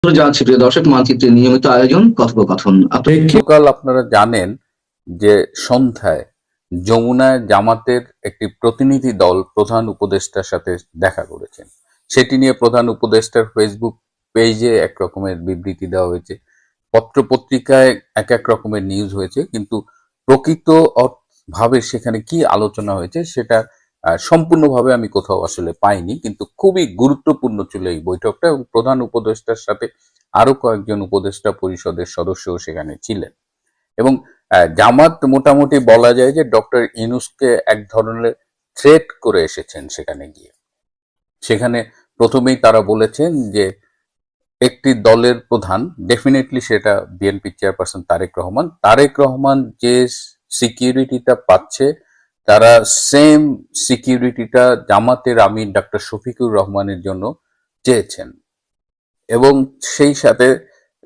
জানাচ্ছি প্রিয় দর্শক, মানচিত্রের নিয়মিত আয়োজন কথোপকথন। গতকাল আপনারা জানেন যে সন্ধ্যায় যমুনায় জামাতের একটি প্রতিনিধি দল প্রধান উপদেষ্টার সাথে দেখা করেছেন। সেটি নিয়ে প্রধান উপদেষ্টার ফেসবুক পেজে এক রকমের বিবৃতি দেওয়া হয়েছে, পত্রপত্রিকায় এক এক রকমের নিউজ হয়েছে, কিন্তু প্রকৃত ভাবে সেখানে কি আলোচনা হয়েছে সেটা সম্পূর্ণভাবে আমি কোথাও আসলে পাইনি। কিন্তু খুবই গুরুত্বপূর্ণ ছিল এই বৈঠকটা, এবং প্রধান উপদেষ্টার সাথে আরো কয়েকজন উপদেষ্টা পরিষদের সদস্যও সেখানে ছিলেন। এবং জামাত মোটামুটি বলা যায় যে ডক্টর ইউনূসকে এক ধরনের থ্রেট করে এসেছেন সেখানে গিয়ে। সেখানে প্রথমেই তারা বলেছেন যে একটি দলের প্রধান, ডেফিনেটলি সেটা বিএনপি চেয়ারপারসন তারেক রহমান যে সিকিউরিটিটা পাচ্ছে, তারা সেম সিকিউরিটিটা জামাতের আমির ডক্টর শফিকুর রহমানের জন্য চেয়েছেন। এবং সেই সাথে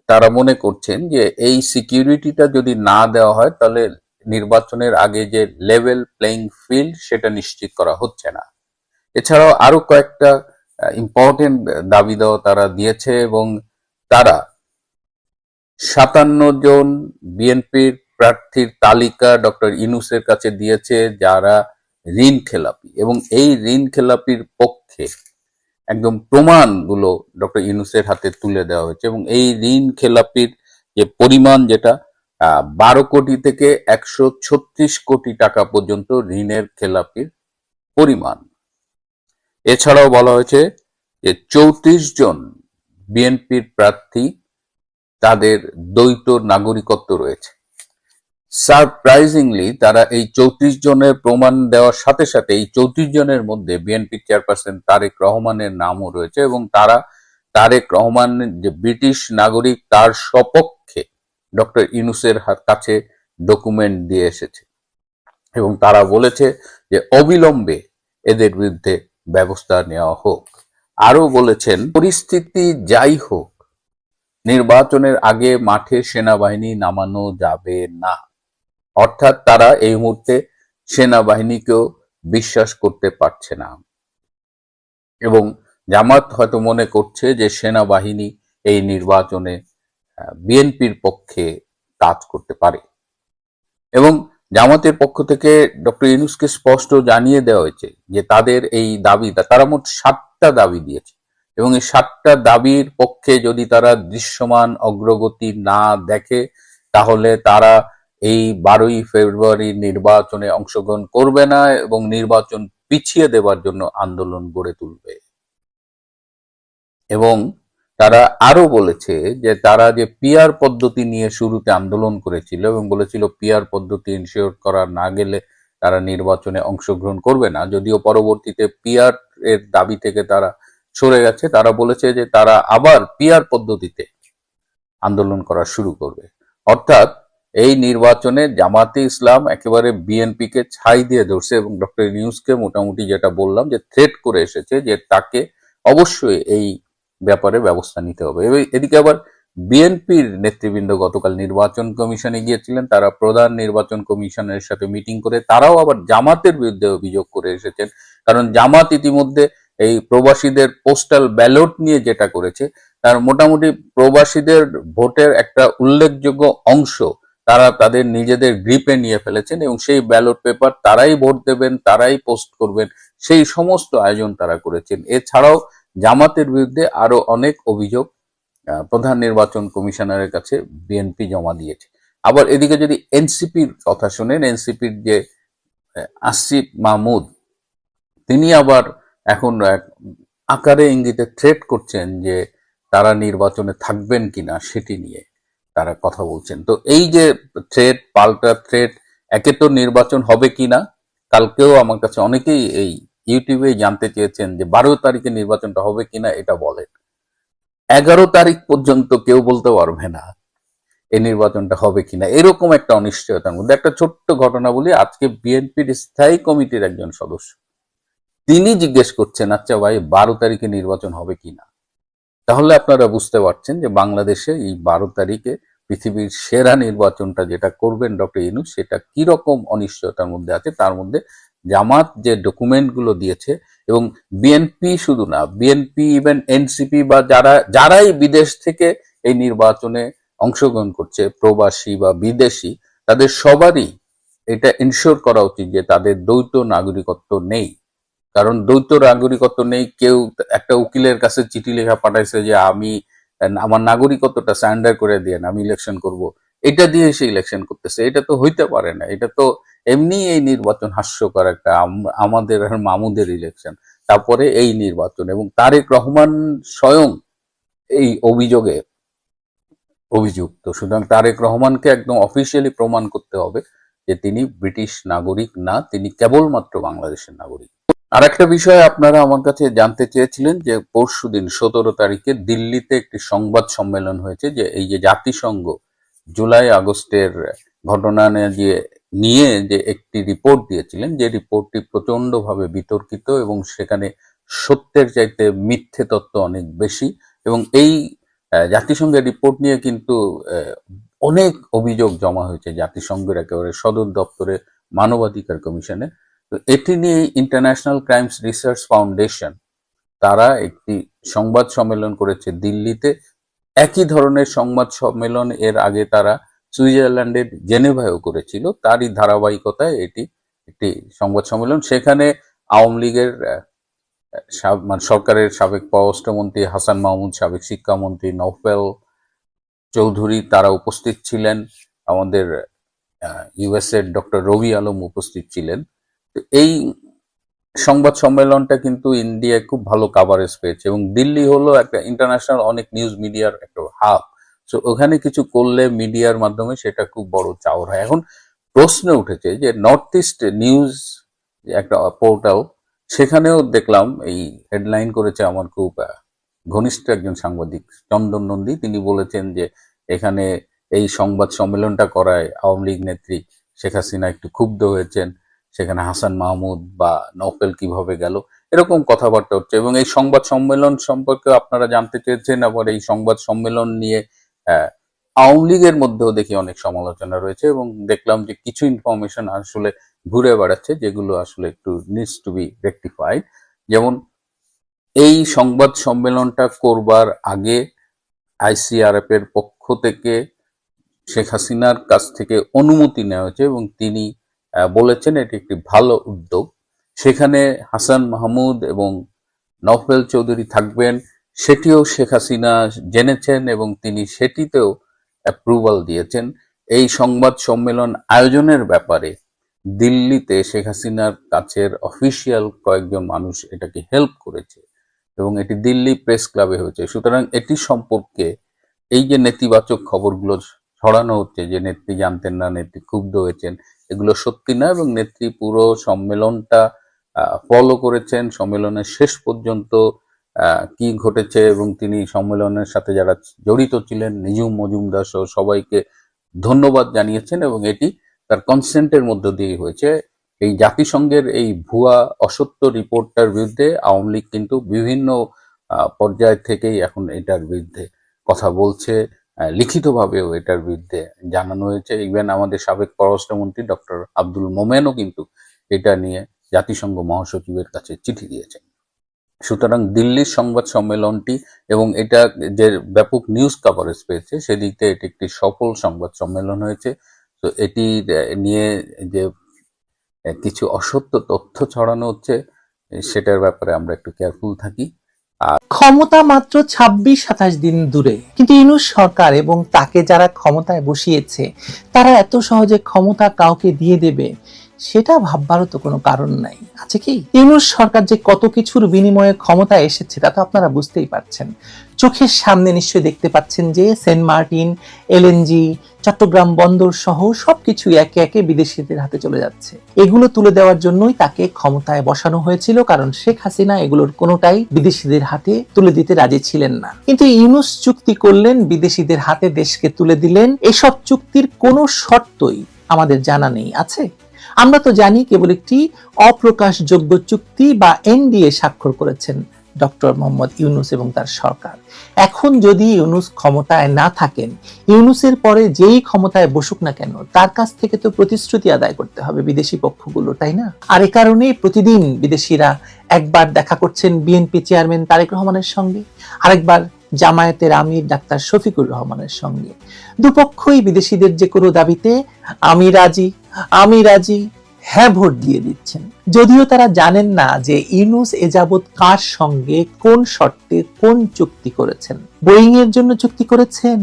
তারা মনে করছেন যে এই সিকিউরিটিটা যদি না দেওয়া হয় তাহলে নির্বাচনের আগে যে লেভেল প্লেইং ফিল্ড সেটা নিশ্চিত করা হচ্ছে না। এছাড়াও আরো কয়েকটা ইম্পর্টেন্ট দাবি দেওয়া তারা দিয়েছে, এবং তারা 57 জন বিএনপির প্রার্থীর তালিকা ডক্টর ইউনূসের কাছে দিয়েছে যারা ঋণ খেলাপি, এবং এই ঋণ খেলাপির পক্ষে একদম প্রমাণগুলো ডক্টর ইউনূসের হাতে তুলে দেওয়া হয়েছে। এবং এই ঋণ খেলাপির যে পরিমাণ, যেটা 12 কোটি থেকে 136 কোটি টাকা পর্যন্ত ঋণের খেলাপির পরিমাণ। এছাড়াও বলা হয়েছে যে 34 জন বিএনপির প্রার্থী তাদের দ্বৈত নাগরিকত্ব রয়েছে। সারপ্রাইজিংলি তারা এই 34 জনের প্রমাণ দেওয়ার সাথে সাথে এই 34 জনের মধ্যে বিএনপি চেয়ারপারসন তারেক রহমানের নামও রয়েছে, এবং তারা তারেক রহমান যে ব্রিটিশ নাগরিক তার সপক্ষে ডক্টর ইউনূসের কাছে ডকুমেন্ট দিয়ে এসেছে, এবং তারা বলেছে যে অবিলম্বে এদের বিরুদ্ধে ব্যবস্থা নেওয়া হোক। আরো বলেছেন পরিস্থিতি যাই হোক নির্বাচনের আগে মাঠে সেনাবাহিনী নামানো যাবে না। অর্থাৎ তারা এই মুহূর্তে সেনাবাহিনীকেও বিশ্বাস করতে পারছে না, এবং জামাত হয়তো মনে করছে যে সেনাবাহিনী এই নির্বাচনে বিএনপির পক্ষে কাজ করতে পারে। এবং জামাতের পক্ষ থেকে ডক্টর ইউনূসকে স্পষ্ট জানিয়ে দেওয়া হয়েছে যে তাদের এই দাবিটা, তারা মোট 7টা দাবি দিয়েছে, এবং এই 7টা দাবির পক্ষে যদি তারা দৃশ্যমান অগ্রগতি না দেখে তাহলে তারা এই 12ই ফেব্রুয়ারি নির্বাচনে অংশগ্রহণ করবে না, এবং নির্বাচন পিছিয়ে দেওয়ার জন্য আন্দোলন গড়ে তুলবে। এবং তারা আরো বলেছে যে তারা যে পিআর পদ্ধতি নিয়ে শুরুতে আন্দোলন করেছিল এবং বলেছিল পিআর পদ্ধতি ইনশিওর করা না গেলে তারা নির্বাচনে অংশগ্রহণ করবে না, যদিও পরবর্তীতে পিআর এর দাবি থেকে তারা সরে গেছে। তারা বলেছে যে তারা আবার পিআর পদ্ধতিতে আন্দোলন করা শুরু করবে। অর্থাৎ এই নির্বাচনে জামাতে ইসলাম একেবারে বিএনপি কে ছাই দিয়ে ধরছে, এবং ডক্টর ইউনূসকে মোটামুটি যেটা বললাম যে থ্রেট করে এসেছে যে তাকে অবশ্যই এই ব্যাপারে ব্যবস্থা নিতে হবে। এদিকে আবার বিএনপির নেতৃবৃন্দ গতকাল নির্বাচন কমিশনে গিয়েছিলেন, তারা প্রধান নির্বাচন কমিশনের সাথে মিটিং করে তারাও আবার জামাতের বিরুদ্ধে অভিযোগ করে এসেছেন। কারণ জামাত ইতিমধ্যে এই প্রবাসীদের পোস্টাল ব্যালট নিয়ে যেটা করেছে, তার মোটামুটি প্রবাসীদের ভোটের একটা উল্লেখযোগ্য অংশ তারা তাদের নিজেদের গ্রিপে নিয়ে ফেলেছেন, এবং সেই ব্যালট পেপার তারাই ভোট দেবেন, তারাই পোস্ট করবেন, সেই সমস্ত আয়োজন তারা করেছেন। এছাড়াও জামাতের বিরুদ্ধে আরো অনেক অভিযোগ প্রধান নির্বাচন কমিশনারের কাছে বিএনপি জমা দিয়েছে। আবার এদিকে যদি এনসিপির কথা শুনেন, এনসিপির যে আসিফ মাহমুদ, তিনি আবার এখন আকারে ইঙ্গিতে থ্রেট করছেন যে তারা নির্বাচনে থাকবেন কিনা সেটি নিয়ে তারা কথা বলছেন। তো এই যে থ্রেট, পাল্টা থ্রেট, একে তো নির্বাচন হবে কিনা, কালকেও আমার কাছে অনেকেই এই ইউটিউবে জানতে চেয়েছেন যে 12 তারিখে নির্বাচনটা হবে কিনা এটা বলেন। 11 তারিখ পর্যন্ত কেউ বলতে পারবে না এই নির্বাচনটা হবে কিনা, এরকম একটা অনিশ্চয়তার মধ্যে। একটা ছোট্ট ঘটনা বলি, আজকে বিএনপির স্থায়ী কমিটির একজন সদস্য তিনি জিজ্ঞেস করছেন, আচ্ছা ভাই 12 তারিখে নির্বাচন হবে কিনা। তাহলে আপনারা বুঝতে পারছেন যে বাংলাদেশে এই 12 তারিখে পৃথিবীর সেরা নির্বাচনটা যেটা করবেন ডক্টর ইউনূস, সেটা কিরকম অনিশ্চয়তার মধ্যে আছে। তার মধ্যে জামাত যে ডকুমেন্টগুলো দিয়েছে, এবং বিএনপি শুধু না, বিএনপি ইভেন এনসিপি বা যারাই বিদেশ থেকে এই নির্বাচনে অংশগ্রহণ করছে, প্রবাসী বা বিদেশি, তাদের সবারই এটা ইনশিওর করা উচিত যে তাদের দ্বৈত নাগরিকত্ব নেই। কারণ দ্বৈত নাগরিকত্ব নেই, কেউ একটা উকিলের কাছে চিঠি লেখা পাঠাইছে যে আমি আমার নাগরিকত্বটা সারেন্ডার করে দিয়ে আমি ইলেকশন করব, এটা দিয়ে সে ইলেকশন করতেছে। এটা তো হইতে পারে না। এটা তো এমনি এই নির্বাচন হাস্যকর একটা, আমাদের আর মামুদের ইলেকশন, তারপরে এই নির্বাচন, এবং তারেক রহমান স্বয়ং এই অভিযোগে অভিযুক্ত। সুতরাং তারেক রহমানকে একদম অফিসিয়ালি প্রমাণ করতে হবে যে তিনি ব্রিটিশ নাগরিক না, তিনি কেবলমাত্র বাংলাদেশের নাগরিক। আর একটা বিষয় আপনারা আমার কাছে জানতে চেয়েছিলেন যে পরশুদিন 17 তারিখে দিল্লিতে একটি সংবাদ সম্মেলন হয়েছে, যে এই যে জাতিসংঘ জুলাই আগস্টের ঘটনা নিয়ে যে একটি রিপোর্ট দিয়েছিলেন, যে রিপোর্টটি প্রচন্ডভাবে বিতর্কিত এবং সেখানে সত্যের চাইতে মিথ্যে তত্ত্ব অনেক বেশি। এবং এই জাতিসংঘের রিপোর্ট নিয়ে কিন্তু অনেক অভিযোগ জমা হয়েছে জাতিসংঘের একেবারে সদর দপ্তরে, মানবাধিকার কমিশনে। তো এটি নিয়ে ইন্টারন্যাশনাল ক্রাইমস রিসার্চ ফাউন্ডেশন তারা একটি সংবাদ সম্মেলন করেছে দিল্লিতে। একই ধরনের সংবাদ সম্মেলন এর আগে তারা সুইজারল্যান্ডের জেনেভায়ও করেছিল। তারই ধারাবাহিকতায় এটি একটি সংবাদ সম্মেলন। সেখানে আওয়ামী লীগের সরকারের সাবেক পররাষ্ট্রমন্ত্রী হাসান মাহমুদ, সাবেক শিক্ষামন্ত্রী নওফেল চৌধুরী তারা উপস্থিত ছিলেন, আমাদের ইউএস এর ডক্টর রবি আলম উপস্থিত ছিলেন। এই সংবাদ সম্মেলনটা কিন্তু ইন্ডিয়ায় খুব ভালো কাভারেজ পেয়েছে, এবং দিল্লি হলো একটা ইন্টারন্যাশনাল অনেক নিউজ মিডিয়ার একটা হাব। সো ওখানে কিছু করলে মিডিয়ার মাধ্যমে সেটা খুব বড় চাওয়ার হয়। এখন প্রশ্ন উঠেছে যে নর্থ ইস্ট নিউজ একটা পোর্টাল, সেখানেও দেখলাম এই হেডলাইন করেছে আমার খুব ঘনিষ্ঠ একজন সাংবাদিক চন্দন নন্দী। তিনি বলেছেন যে এখানে এই সংবাদ সম্মেলনটা করায় আওয়ামী লীগ নেত্রী শেখ হাসিনা একটু ক্ষুব্ধ হয়েছেন, সেখানে হাসান মাহমুদ বা নওফেল কিভাবে গেল, এরকম কথাবার্তা হচ্ছে। এবং এই সংবাদ সম্মেলন সম্পর্কে আপনারা জানতে চেয়েছেন। আবার এই সংবাদ সম্মেলন নিয়ে আওয়ামী লীগের মধ্যেও দেখি অনেক সমালোচনা রয়েছে, এবং দেখলাম যে কিছু ইনফরমেশন আসলে ঘুরে বেড়াচ্ছে যেগুলো আসলে একটু নিডস টু বি রেকটিফাইড। যেমন এই সংবাদ সম্মেলনটা করবার আগে আইসিআরএফ এর পক্ষ থেকে শেখ হাসিনার কাছ থেকে অনুমতি নেওয়া হয়েছে, এবং তিনি বলেছেন এটি একটি ভালো উদ্যোগ। সেখানে হাসান মাহমুদ এবং নওফেল চৌধুরী থাকবেন, সেটিও শেখ হাসিনা জেনেছেন এবং তিনি সেটিতেও অ্যাপ্রুভাল দিয়েছেন। এই সংবাদ সম্মেলন আয়োজনের ব্যাপারে দিল্লিতে শেখ হাসিনার কাছের অফিসিয়াল কয়েকজন মানুষ এটাকে হেল্প করেছে, এবং এটি দিল্লি প্রেস ক্লাবে হয়েছে। সুতরাং এটি সম্পর্কে এই যে নেতিবাচক খবরগুলো ছড়ানো হচ্ছে যে নেত্রী জানতেন না, নেত্রী ক্ষুব্ধ হয়েছেন, এগুলো সত্যি না। এবং নেত্রী পুরো সম্মেলনটা ফলো করেছেন, সম্মেলনের শেষ পর্যন্ত কি ঘটেছে, এবং তিনি সম্মেলনের সাথে যারা জড়িত ছিলেন নিজুম মজুমদার সহ সবাইকে ধন্যবাদ জানিয়েছেন, এবং এটি তার কনসেন্টের মধ্য দিয়ে হয়েছে। এই জাতিসংঘের এই ভুয়া অসত্য রিপোর্টটার বিরুদ্ধে আওয়ামী লীগ কিন্তু বিভিন্ন পর্যায় থেকেই এখন এটার বিরুদ্ধে কথা বলছে, লিখিতভাবেও এটার বিরুদ্ধে জানানো হয়েছে। ইভেন আমাদের সাবেক পররাষ্ট্রমন্ত্রী ডক্টর আব্দুল মোমেনও কিন্তু এটা নিয়ে জাতিসংঘ মহাসচিবের কাছে চিঠি দিয়েছেন। সুতরাং দিল্লির সংবাদ সম্মেলনটি এবং এটা যে ব্যাপক নিউজ কভারেজ পেয়েছে সেদিক থেকে এটি একটি সফল সংবাদ সম্মেলন হয়েছে। তো এটি নিয়ে যে কিছু অসত্য তথ্য ছড়ানো হচ্ছে সেটার ব্যাপারে আমরা একটু কেয়ারফুল থাকি। ক্ষমতা মাত্র 26-27 দিন দূরে, কিন্তু ইউনূস সরকার এবং তাকে যারা ক্ষমতায় বসিয়েছে তারা এত সহজে ক্ষমতা কাউকে দিয়ে দেবে সেটা ভাববারও তো কোনো কারণ নাই, আছে কি? ইউনূস সরকার যে কত কিছুর বিনিময়ে ক্ষমতায় এসেছে তা তো আপনারা বুঝতেই পারছেন। চোখের সামনে নিশ্চয়ই দেখতে পাচ্ছেন যে সেন্ট মার্টিন, এলএনজি, চট্টগ্রাম বন্দর সহ সবকিছু একে একে বিদেশিদের হাতে চলে যাচ্ছে। এগুলো তুলে দেওয়ার জন্যই তাকে ক্ষমতায় বসানো হয়েছিল, কারণ শেখ হাসিনা এগুলোর কোনোটাই বিদেশিদের হাতে তুলে দিতে রাজি ছিলেন না। কিন্তু ইউনূস চুক্তি করলেন, বিদেশিদের হাতে দেশকে তুলে দিলেন। এসব চুক্তির কোনো শর্তই আমাদের জানা নেই, আছে? আমরা তো জানি কেবল একটি অপ্রকাশযোগ্য চুক্তি বা এনডিএ স্বাক্ষর করেছেন ডক্টর মোহাম্মদ ইউনূস এবং তার সরকার। এখন যদি ইউনূস ক্ষমতায় না থাকেন, ইউনূসের পরে যেই ক্ষমতায় বসুক না কেন, তার কাছ থেকে তো প্রতিশ্রুতি আদায় করতে হবে বিদেশি পক্ষগুলো, তাই না? আর এ কারণেই প্রতিদিন বিদেশিরা একবার দেখা করছেন বিএনপি চেয়ারম্যান তারেক রহমানের সঙ্গে, আরেকবার জামায়াতের আমির ডাক্তার শফিকুর রহমানের সঙ্গে। দুপক্ষই বিদেশিদের যে কোনো দাবিতে আমি রাজি, আমি রাজি, হ্যাঁ ভোট দিয়ে দিচ্ছেন। যদিও তারা জানেন না যে ইউনূস এ যাবৎ কার সঙ্গে কোন শর্তে কোন চুক্তি করেছেন। বোয়িং এর জন্য চুক্তি করেছেন,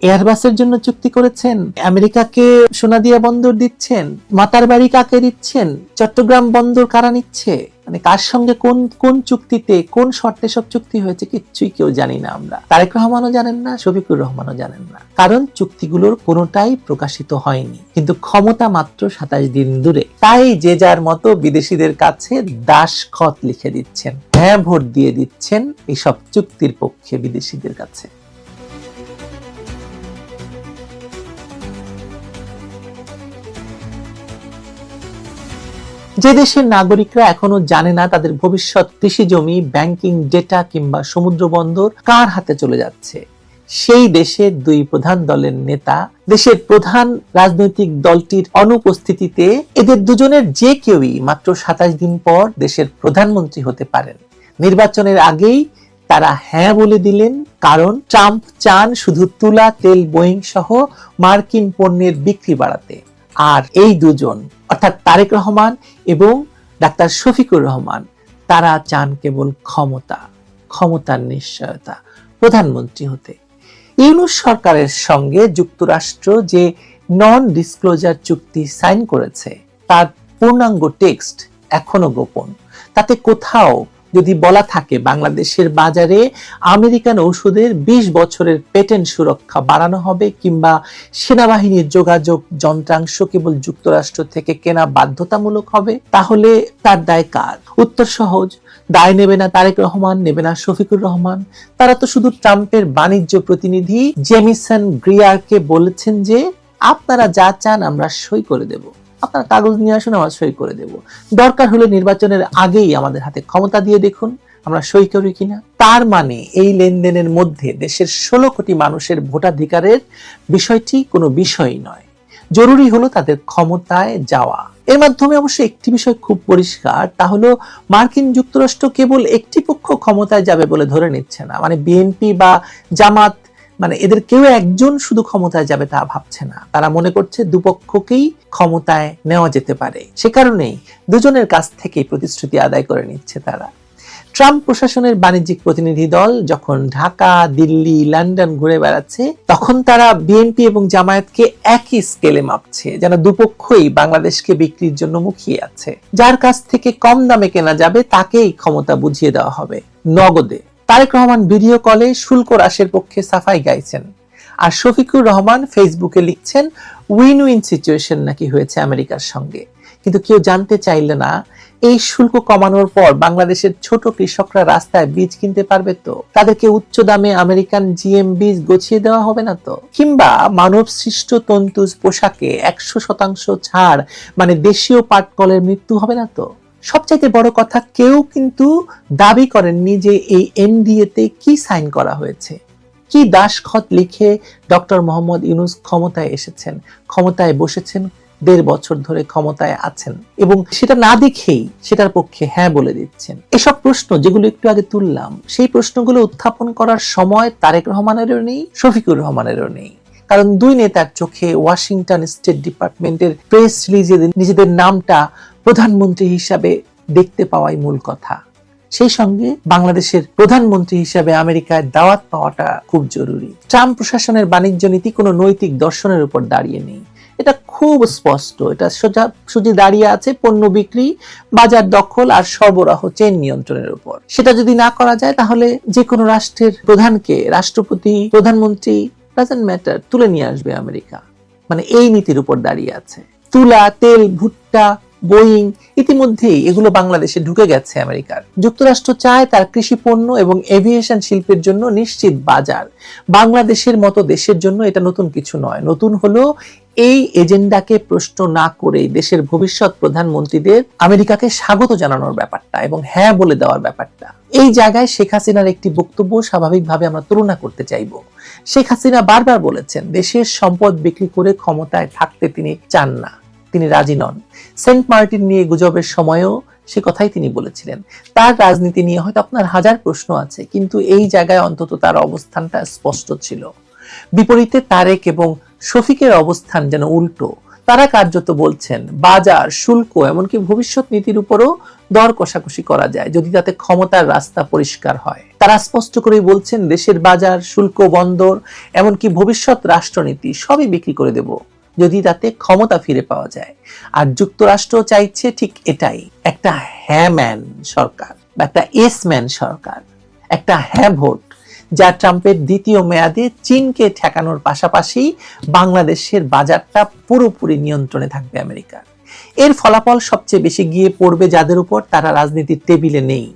এয়ারবাসের জন্য চুক্তি করেছেন, আমেরিকাকে সোনাদিয়া বন্দর দিচ্ছেন, মাতার বাড়ি কাকে দিচ্ছেন, চট্টগ্রাম বন্দর কারা নিচ্ছে, মানে কার সঙ্গে কোন কোন চুক্তিতে কোন শর্তে সব চুক্তি হয়েছে কিচ্ছুই কেউ জানি না আমরা। তারেক রহমানও জানেন না, শফিকুর রহমানও জানেন না, কারণ চুক্তিগুলোর কোনোটাই প্রকাশিত হয়নি। কিন্তু ক্ষমতা মাত্র 27 দিন দূরে, তাই যে যার মতো বিদেশিদের কাছে দাসখত লিখে দিচ্ছেন, হ্যাঁ ভোট দিয়ে দিচ্ছেন এইসব চুক্তির পক্ষে বিদেশিদের কাছে। যে দেশের নাগরিকরা এখনো জানে না তাদের ভবিষ্যৎ কৃষি জমি, ব্যাংকিং ডেটা কিংবা সমুদ্র বন্দর কার হাতে চলে যাচ্ছে, সেই দেশের দুই প্রধান দলের নেতা দেশের প্রধান রাজনৈতিক দলটির অনুপস্থিতিতে এদের দুজনের যে কেউই মাত্র 27 দিন পর দেশের প্রধানমন্ত্রী হতে পারেন। নির্বাচনের আগেই তারা হ্যাঁ বলে দিলেন, কারণ ট্রাম্প চান শুধু তুলা, তেল, বোয়িং সহ মার্কিন পণ্যের বিক্রি বাড়াতে। আর এই দুজন অর্থাৎ তারেক রহমান এবং ডাক্তার শফিকুর রহমান, তারা চান কেবল ক্ষমতা, ক্ষমতার নিশ্চয়তা, প্রধানমন্ত্রী হতে। ইউনূস সরকারের সঙ্গে যুক্তরাষ্ট্র যে নন ডিসক্লোজার চুক্তি সাইন করেছে তার পূর্ণাঙ্গ টেক্সট এখনো গোপন। তাতে কোথাও যদি বলা থাকে বাংলাদেশের বাজারে আমেরিকান ঔষধের 20 বছরের পেটেন্ট সুরক্ষা বাড়ানো হবে কিংবা সেনাবাহিনীর যোগাযোগ যন্ত্রাংশ কেবল যুক্তরাষ্ট্র থেকে কেনা বাধ্যতামূলক হবে, তাহলে তার দায় কার? উত্তর সহজ, দায় নেবে না তারেক রহমান, নেবে না শফিকুর রহমান। তারা তো শুধু ট্রাম্পের বাণিজ্য প্রতিনিধি জেমিসন গ্রিয়ারকে বলেছেন যে আপনারা যা চান আমরা সই করে দেব, আপনার কাগজ নিয়ে আসুন, আমরা সই করে দেব, দরকার হলে নির্বাচনের আগেই আমাদের হাতে ক্ষমতা দিয়ে দেখুন আমরা সই করি কিনা। তার মানে এই লেনদেনের মধ্যে দেশের 16 কোটি মানুষের ভোটাধিকারের বিষয়টি কোনো বিষয় নয়, জরুরি হলো তাদের ক্ষমতায় যাওয়া। এর মাধ্যমে অবশ্য একটি বিষয় খুব পরিষ্কার, তা হলো মার্কিন যুক্তরাষ্ট্র কেবল একটি পক্ষ ক্ষমতায় যাবে বলে ধরে নিচ্ছে না, মানে বিএনপি বা জামাত, মানে এদের কেউ একজন শুধু ক্ষমতায় যাবে তা ভাবছে না। তারা মনে করছে দুপক্ষকেই ক্ষমতায় নেওয়া যেতে পারে, সে কারণেই দুজনের কাছ থেকে প্রতিশ্রুতি আদায় করে নিচ্ছে তারা। ট্রাম্প প্রশাসনের বাণিজ্যিক প্রতিনিধি দল যখন ঢাকা, দিল্লি, লন্ডন ঘুরে বেড়াচ্ছে, তখন তারা বিএনপি এবং জামায়াতকে একই স্কেলে মাপছে, যেন দুপক্ষই বাংলাদেশকে বিক্রির জন্য মুখিয়ে আছে। যার কাছ থেকে কম দামে কেনা যাবে তাকেই ক্ষমতা বুঝিয়ে দেওয়া হবে নগদে। তারেক রহমান ভিডিও কলে শুল্ক হ্রাসের পক্ষে সাফাই গাইছেন, আর শফিকুর রহমান ফেসবুকে লিখছেন উইন উইন সিচুয়েশন নাকি হয়েছে আমেরিকার সঙ্গে। কিন্তু কেউ জানতে চাইলে না এই শুল্ক কমানোর পর বাংলাদেশের ছোট কৃষকরা রাস্তায় বীজ কিনতে পারবে তো? তাদেরকে উচ্চ দামে আমেরিকান জিএম বীজ গছিয়ে দেওয়া হবে না তো? কিংবা মানব সৃষ্ট তন্তুজ পোশাকে 100% ছাড়, মানে দেশীয় পাটকলের মৃত্যু হবে না তো? সবচাইতে বড় কথা, কেউ কিন্তু দাবি করেননি যে এই এনডিএ তে কি সাইন করা হয়েছে, কি দাসখত লিখে ডক্টর মোহাম্মদ ইউনূস ক্ষমতায় এসেছেন, ক্ষমতায় বসেছেন, 1.5 বছর ধরে ক্ষমতায় আছেন, এবং সেটা না দেখেই সেটার পক্ষে হ্যাঁ বলে দিচ্ছেন। এসব প্রশ্ন যেগুলো একটু আগে তুললাম, সেই প্রশ্নগুলো উত্থাপন করার সময় তারেক রহমানেরও নেই, শফিকুর রহমানেরও নেই। কারণ দুই নেতার চোখে ওয়াশিংটন স্টেট ডিপার্টমেন্টের প্রেস রিলিজে নিজেদের নামটা প্রধানমন্ত্রী হিসাবে দেখতে পাওয়াই মূল কথা। সেই সঙ্গে বাংলাদেশের প্রধানমন্ত্রী হিসাবে আমেরিকায় দাওয়াত পাওয়াটা খুব জরুরি। ট্রাম্প প্রশাসনের বাণিজ্য নীতি কোনো নৈতিক দর্শনের উপর দাঁড়িয়ে নেই, এটা খুব স্পষ্ট। এটা সোজা দাঁড়িয়ে আছে পণ্য বিক্রি, বাজার দখল আর সরবরাহ চেইন নিয়ন্ত্রণের উপর। সেটা যদি না করা যায় তাহলে যে কোনো রাষ্ট্রের প্রধানকে রাষ্ট্রপতি, প্রধানমন্ত্রী, ডাজন্ট ম্যাটার, তুলে নিয়ে আসবে আমেরিকা। মানে এই নীতির উপর দাঁড়িয়ে আছে। তুলা, তেল, ভুট্টা, বোয়িং ইতিমধ্যেই এগুলো বাংলাদেশে ঢুকে গেছে আমেরিকার। যুক্তরাষ্ট্র চায় তার কৃষি পণ্য এবং এভিয়েশন শিল্পের জন্য নিশ্চিত বাজার। বাংলাদেশের মতো দেশের জন্য এটা নতুন কিছু নয়। নতুন হলো এই এজেন্ডাকে প্রশ্ন না করে দেশের ভবিষ্যৎ প্রধানমন্ত্রীদের আমেরিকাকে স্বাগত জানানোর ব্যাপারটা এবং হ্যাঁ বলে দেওয়ার ব্যাপারটা। এই জায়গায় শেখ হাসিনার একটি বক্তব্য স্বাভাবিকভাবে আমরা তুলনা করতে চাইব। শেখ হাসিনা বারবার বলেছেন দেশের সম্পদ বিক্রি করে ক্ষমতায় থাকতে তিনি চান না, তিনি রাজি নন। সেন্ট মার্টিন নিয়ে গুজবের সময়ও সে কথাই তিনি বলেছিলেন। তার রাজনীতি নিয়ে হয়তো আপনার হাজার প্রশ্ন আছে, কিন্তু এই জায়গায় অন্তত তার অবস্থানটা স্পষ্ট ছিল। বিপরীতে তারেক এবং শফিকের অবস্থান যেন উল্টো। তারা কার্যত বলছেন বাজার, শুল্ক, এমনকি ভবিষ্যৎ নীতির উপরও দর কষাকষি করা যায় যদি তাতে ক্ষমতার রাস্তা পরিষ্কার হয়। তারা স্পষ্ট করেই বলছেন দেশের বাজার, শুল্ক, বন্দর, এমনকি ভবিষ্যৎ রাষ্ট্রনীতি সবই বিক্রি করে দেব যদি তাতে ক্ষমতা ফিরে পাওয়া যায়। আর যুক্তরাষ্ট্র চাইছে ঠিক এটাই, একটা হ্যাঁ ম্যান সরকার বা একটা এস ম্যান সরকার, একটা হ্যাঁ ভোট, যা ট্রাম্পের দ্বিতীয় মেয়াদে চীনকে ঠেকানোর পাশাপাশি বাংলাদেশের বাজারটা পুরোপুরি নিয়ন্ত্রণে থাকবে আমেরিকার। এর ফলাফল সবচেয়ে বেশি গিয়ে পড়বে যাদের উপর তারা রাজনীতির টেবিলে নেই,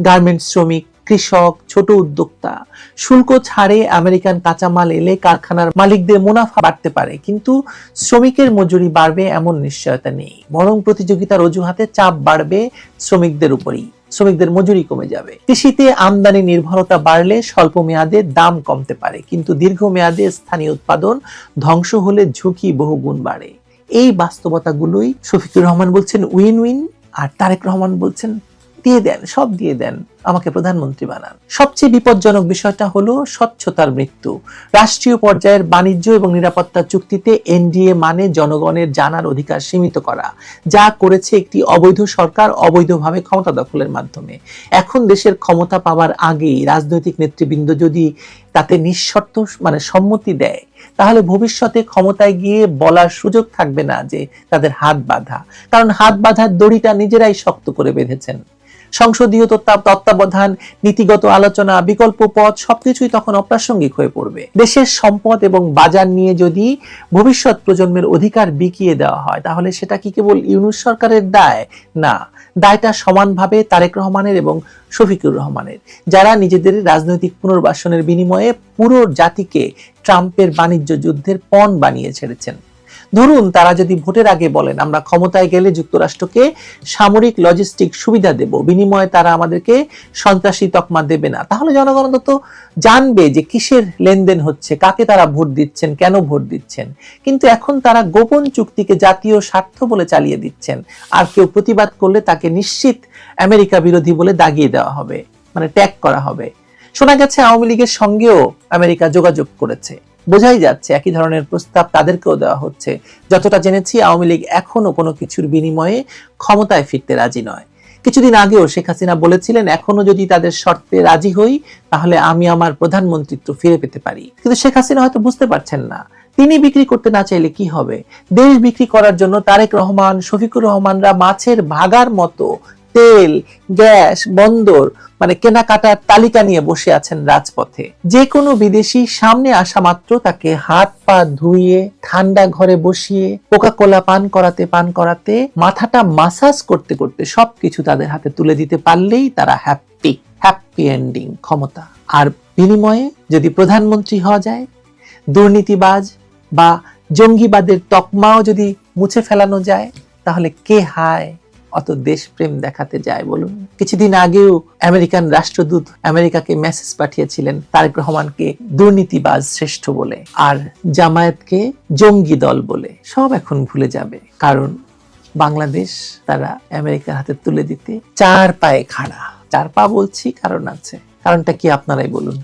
গার্মেন্টস শ্রমিক, কৃষক, ছোট উদ্যোক্তা। শুল্ক ছাড়ে আমেরিকান কাঁচামাল এলে কারখানার মালিকদের মুনাফা বাড়তে পারে, কিন্তু শ্রমিকের মজুরি বাড়বে এমন নিশ্চয়তা নেই। বরং প্রতিযোগিতার অজুহাতে চাপ বাড়বে শ্রমিকদের উপরই, শ্রমিকদের মজুরি কমে যাবে। কৃষিতে আমদানি নির্ভরতা বাড়লে স্বল্প মেয়াদে দাম কমতে পারে, কিন্তু দীর্ঘমেয়াদে স্থানীয় উৎপাদন ধ্বংস হলে ঝুঁকি বহুগুণ বাড়ে। এই বাস্তবতাগুলোই শফিকুর রহমান বলছেন উইন উইন, আর তারেক রহমান বলছেন দিয়ে দেন, সব দিয়ে দেন, আমাকে প্রধানমন্ত্রী বানান। সবচেয়ে বিপজ্জনক বিষয়টা হলো স্বচ্ছতার মৃত্যু। রাষ্ট্রীয় পর্যায়ের বাণিজ্য এবং নিরাপত্তা চুক্তিতে এনডিএ মানে জনগণের জানার অধিকার সীমিত করা, যা করেছে একটি অবৈধ সরকার অবৈধভাবে ক্ষমতা দখলের মাধ্যমে। এখন দেশের ক্ষমতা পাওয়ার আগেই রাজনৈতিক নেতৃবৃন্দ যদি তাতে নিঃশর্ত সম্মতি দেয়, তাহলে ভবিষ্যতে ক্ষমতায় গিয়ে বলার সুযোগ থাকবে না যে তাদের হাত বাঁধা, কারণ হাত বাঁধার দড়িটা নিজেরাই শক্ত করে বেঁধেছেন। সংসদীয় তত্ত্বাবধান, নীতিগত আলোচনা, বিকল্প পথ সবকিছুই তখন অপ্রাসঙ্গিক হয়ে পড়বে। দেশের সম্পদ এবং বাজার নিয়ে যদি ভবিষ্যৎ প্রজন্মের অধিকার বিকিয়ে দেওয়া হয়, তাহলে সেটা কি কেবল ইউনূস সরকারের দায়? না, দায়টা সমানভাবে তারেক রহমানের এবং শফিকুর রহমানের, যারা নিজেদের রাজনৈতিক পুনর্বাসনের বিনিময়ে পুরো জাতিকে ট্রাম্পের বাণিজ্য যুদ্ধের পণ বানিয়ে ছেড়েছেন। ধরুন তারা যদি ভোটের আগে বলেন আমরা ক্ষমতায় গেলে যুক্তরাষ্ট্রকে সামরিক লজিস্টিক সুবিধা দেব, বিনিময়ে তারা আমাদেরকে সন্ত্রাসী তকমা দেবে না, তাহলে জনগণ তো জানবে যে কিসের লেনদেন হচ্ছে, কাকে তারা ভোট দিচ্ছেন, কেন ভোট দিচ্ছেন। কিন্তু এখন তারা গোপন চুক্তিকে জাতীয় স্বার্থ বলে চালিয়ে দিচ্ছেন, আর কেউ প্রতিবাদ করলে তাকে নিশ্চিত আমেরিকা বিরোধী বলে দাগিয়ে দেওয়া হবে, ট্যাগ করা হবে। শোনা গেছে আওয়ামী লীগের সঙ্গেও আমেরিকা যোগাযোগ করেছে, বোঝাই যাচ্ছে একই ধরনের প্রস্তাব তাদেরকেও দেওয়া হচ্ছে। যতটা জেনেছি আওয়ামী লীগ এখনো কোনো কিছুর বিনিময়ে ক্ষমতায় ফিরতে রাজি নয়। কিছুদিন আগেও শেখ হাসিনা বলেছিলেন এখনো যদি তাদের শর্তে রাজি হই তাহলে আমি আমার প্রধানমন্ত্রিত্ব ফিরে পেতে পারি। কিন্তু শেখ হাসিনা হয়তো বুঝতে পারছেন না তিনি বিক্রি করতে না চাইলে কি হবে। দেশ বিক্রি করার জন্য তারেক রহমান, শফিকুর রহমানরা মাছের ভাগার মতো তেল, গ্যাস, বন্দর কেনাকাটার তালিকা নিয়ে বসে আছেন রাজপথে। যে কোনো বিদেশি সামনে আসা মাত্র তাকে হাত পা ধুইয়ে ঠান্ডা ঘরে বসিয়ে কোকা-কোলা পান করাতে মাথাটা মাসাজ করতে করতে সবকিছু তাদের হাতে তুলে দিতে পারলেই তারা হ্যাপি এন্ডিং ক্ষমতা। আর বিনিময়ে যদি প্রধানমন্ত্রী হওয়া যায়, দুর্নীতিবাজ বা জঙ্গিবাদের তকমাও যদি মুছে ফেলানো যায়, তাহলে কে হায় অত দেশপ্রেম দেখাতে যায় বলুন। কিছুদিন আগেও আমেরিকান রাষ্ট্রদূত আমেরিকাকে মেসেজ পাঠিয়েছিলেন তারেক রহমানকে দুর্নীতিবাজ শ্রেষ্ঠ বলে, আর জামায়াতকে জঙ্গি দল বলে। সব এখন ভুলে যাবে, কারণ বাংলাদেশ তারা আমেরিকার হাতে তুলে দিতে 4 পায়ে খাড়া। 4 পা বলছি কারণ আছে, কারণটা কি আপনারাই বলুন।